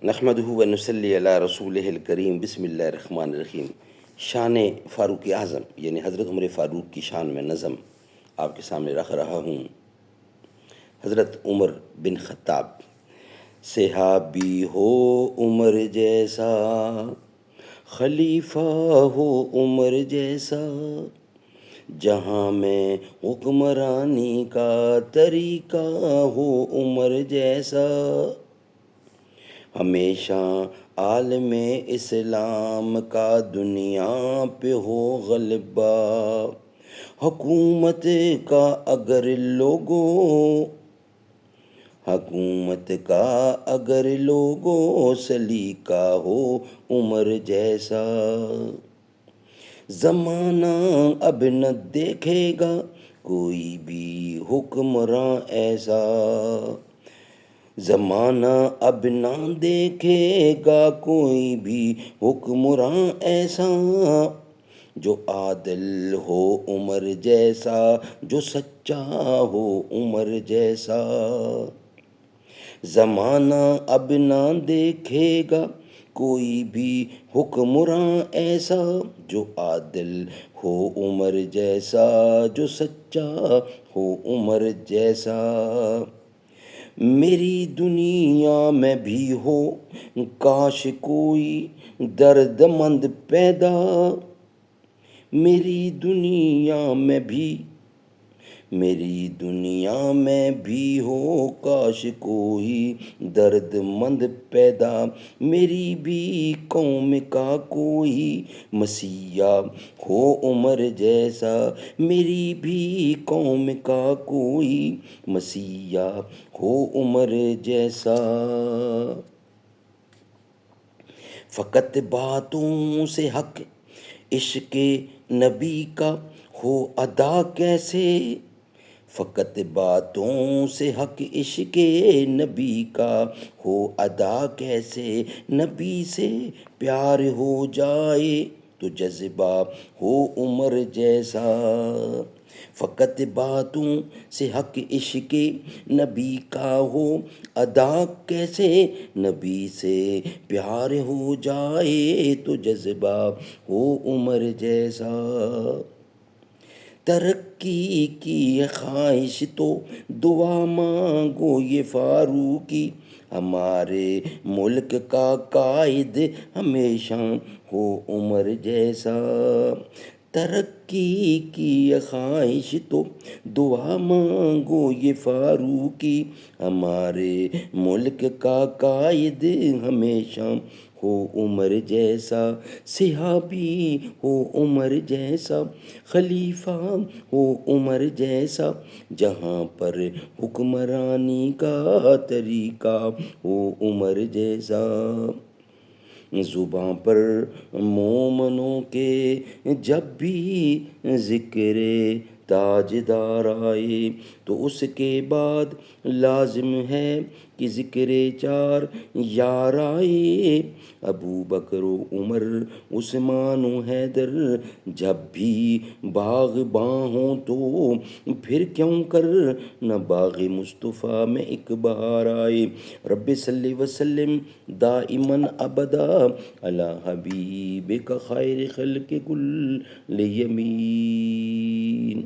نحمدہ و نصلی علی رسولہ الکریم، بسم اللہ الرحمن الرحیم۔ شان فاروق اعظم یعنی حضرت عمر فاروق کی شان میں نظم آپ کے سامنے رکھ رہا ہوں۔ حضرت عمر بن خطاب: صحابی ہو عمر جیسا، خلیفہ ہو عمر جیسا، جہاں میں حکمرانی کا طریقہ ہو عمر جیسا، ہمیشہ عالم اسلام کا دنیا پہ ہو غلبہ، حکومت کا اگر لوگوں سلیقہ ہو عمر جیسا، زمانہ اب نہ دیکھے گا کوئی بھی حکمراں ایسا، زمانہ اب نہ دیکھے گا کوئی بھی حکمراں ایسا، جو عادل ہو عمر جیسا، جو سچا ہو عمر جیسا، زمانہ اب نہ دیکھے گا کوئی بھی حکمراں ایسا، جو عادل ہو عمر جیسا، جو سچا ہو عمر جیسا، میری دنیا میں بھی ہو کاش کوئی درد مند پیدا، میری دنیا میں بھی ہو کاش کوئی درد مند پیدا، میری بھی قوم کا کوئی مسیحا ہو عمر جیسا، میری بھی قوم کا کوئی مسیحا ہو عمر جیسا، فقط باتوں سے حق عشق نبی کا ہو ادا کیسے، فقط باتوں سے حق عشق نبی کا ہو ادا کیسے، نبی سے پیار ہو جائے تو جذبہ ہو عمر جیسا، فقط باتوں سے حق عشق نبی کا ہو ادا کیسے، نبی سے پیار ہو جائے تو جذبہ ہو عمر جیسا، ترقی کی ہے خواہش تو دعا مانگو یہ فاروقی، ہمارے ملک کا قائد ہمیشہ ہو عمر جیسا، ترقی کی ہے خواہش تو دعا مانگو یہ فاروقی، ہمارے ملک کا قائد ہمیشہ ہو عمر جیسا، صحابی ہو عمر جیسا، خلیفہ ہو عمر جیسا، جہاں پر حکمرانی کا طریقہ ہو عمر جیسا، زباں پر مومنوں کے جب بھی ذکر تاجدار آئے تو اس کے بعد لازم ہے کہ ذکر چار یار آئے، ابو بکر و عمر عثمان و حیدر جب بھی باغباں ہوں تو پھر کیوں کر نہ باغ مصطفیٰ میں ایک بہار آئے، رب صلی وسلم دائماً ابدا علی حبیبک خیر خلق کل یمین۔